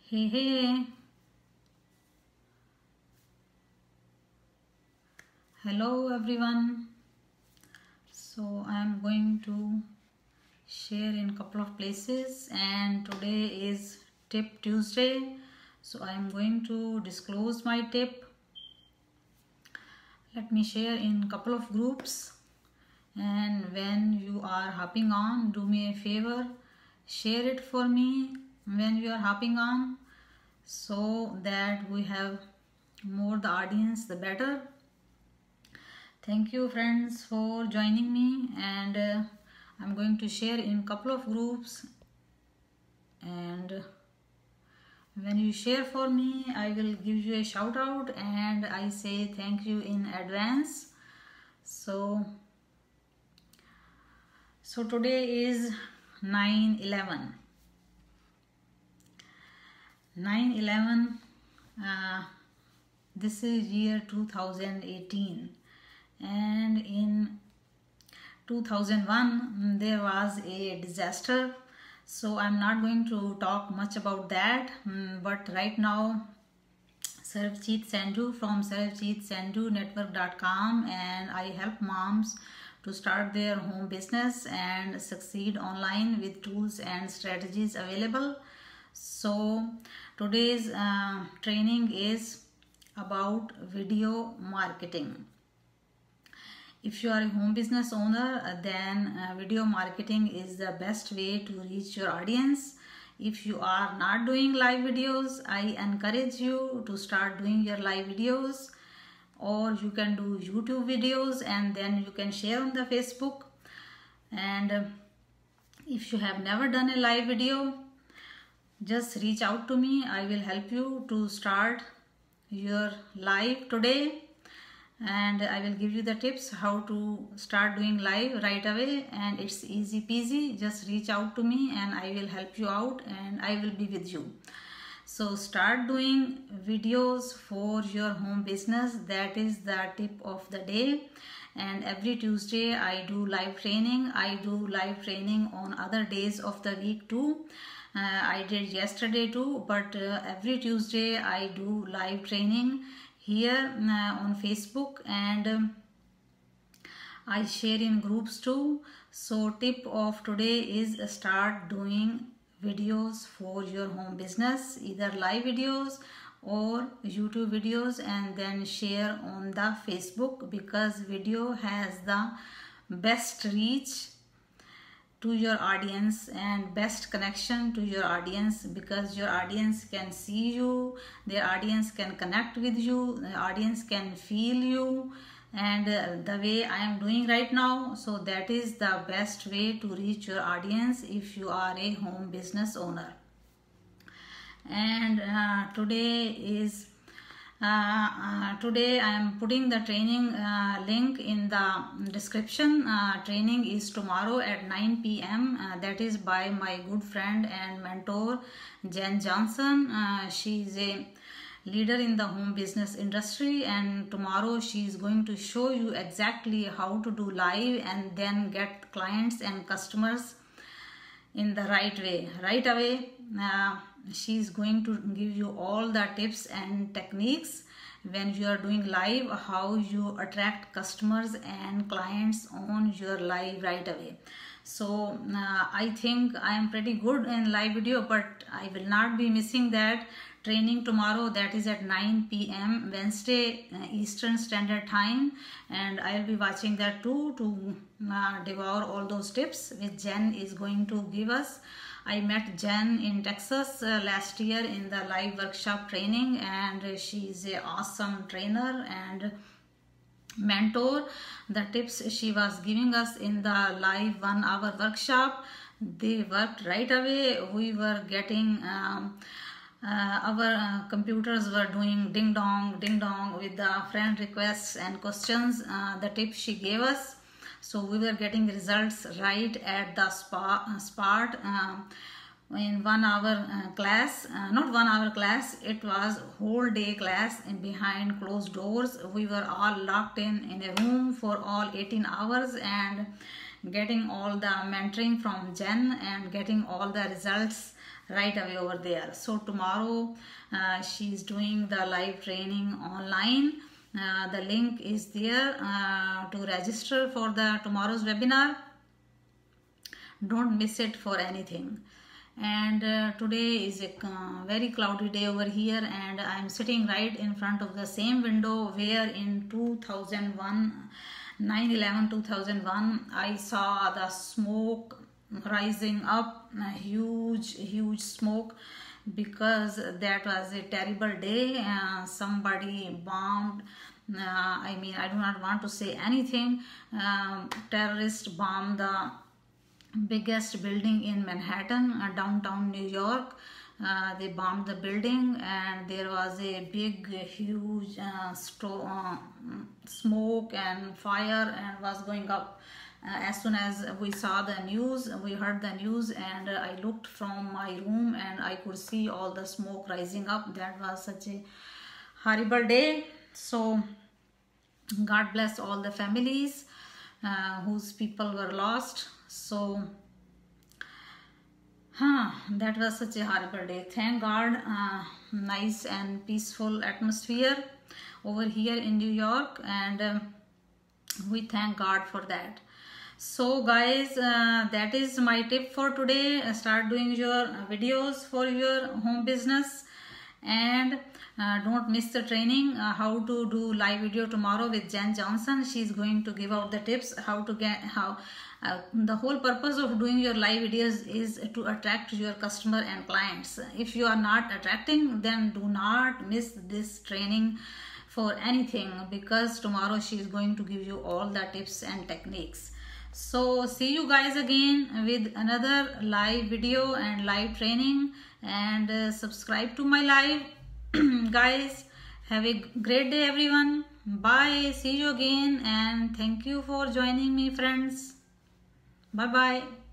Hey, hey, hello everyone. So I'm going to share in couple of places, and today is Tip Tuesday. So I'm going to disclose my tip. Let me share in couple of groups, and when you are hopping on, do me a favor, share it for me when you are hopping on, so that we have more the audience the better. Thank you friends for joining me, and I'm going to share in couple of groups, and when you share for me I will give you a shout out and I say thank you in advance. So today is 9/11. 9/11, this is year 2018, and in 2001 there was a disaster. So I'm not going to talk much about that, but right now Sarabjit Sandhu from sarabjitsandhunetwork.com, and I help moms to start their home business and succeed online with tools and strategies available. So today's training is about video marketing. If you are a home business owner, then video marketing is the best way to reach your audience. If you are not doing live videos, I encourage you to start doing your live videos, or you can do YouTube videos and then you can share on the Facebook. And if you have never done a live video, just reach out to me. I will help you to start your live today, and I will give you the tips how to start doing live right away, and it's easy peasy. Just reach out to me and I will help you out and I will be with you. So start doing videos for your home business. That is the tip of the day. And every Tuesday I do live training. I do live training on other days of the week too. I did yesterday too, but every Tuesday I do live training here on Facebook, and I share in groups too. So tip of today is start doing videos for your home business, either live videos or YouTube videos, and then share on the Facebook, because video has the best reach to your audience and best connection to your audience, because your audience can see you, their audience can connect with you, the audience can feel you, and the way I am doing right now. So that is the best way to reach your audience if you are a home business owner. And today I am putting the training link in the description. Training is tomorrow at 9 p.m. That is by my good friend and mentor Jen Johnson. She is a leader in the home business industry, and tomorrow she is going to show you exactly how to do live and then get clients and customers in the right way right away. She is going to give you all the tips and techniques when you are doing live, how you attract customers and clients on your live right away. So I think I am pretty good in live video, but I will not be missing that training tomorrow. That is at 9 p.m. Wednesday Eastern Standard Time, and I will be watching that too to devour all those tips which Jen is going to give us. I met Jen in Texas last year in the live workshop training, and she is an awesome trainer and mentor. The tips she was giving us in the live 1 hour workshop, they worked right away. We were getting our computers were doing ding dong with the friend requests and questions, the tips she gave us. So we were getting results right at the spot in 1 hour class, not 1 hour class, it was whole day class, and behind closed doors. We were all locked in a room for all 18 hours and getting all the mentoring from Jen and getting all the results right away over there. So tomorrow she's doing the live training online. The link is there to register for the tomorrow's webinar. Don't miss it for anything. And today is a very cloudy day over here, and I'm sitting right in front of the same window where in 2001 9/11/2001 I saw the smoke rising up, huge smoke, because that was a terrible day. Somebody bombed, I mean, I do not want to say anything. Terrorist bombed the biggest building in Manhattan, downtown New York. They bombed the building, and there was a big huge smoke and fire and was going up. As soon as we saw the news, we heard the news, and I looked from my room and I could see all the smoke rising up. That was such a horrible day. So God bless all the families whose people were lost. So that was such a horrible day. Thank God, nice and peaceful atmosphere over here in New York, and we thank God for that. So guys, that is my tip for today. Start doing your videos for your home business, and don't miss the training how to do live video tomorrow with Jen Johnson. She's going to give out the tips how to get the whole purpose of doing your live videos is to attract your customer and clients. If you are not attracting, then do not miss this training for anything, because tomorrow she is going to give you all the tips and techniques. So see you guys again with another live video and live training, and subscribe to my live. Guys, have a great day everyone. Bye. See you again, and thank you for joining me, friends. Bye bye.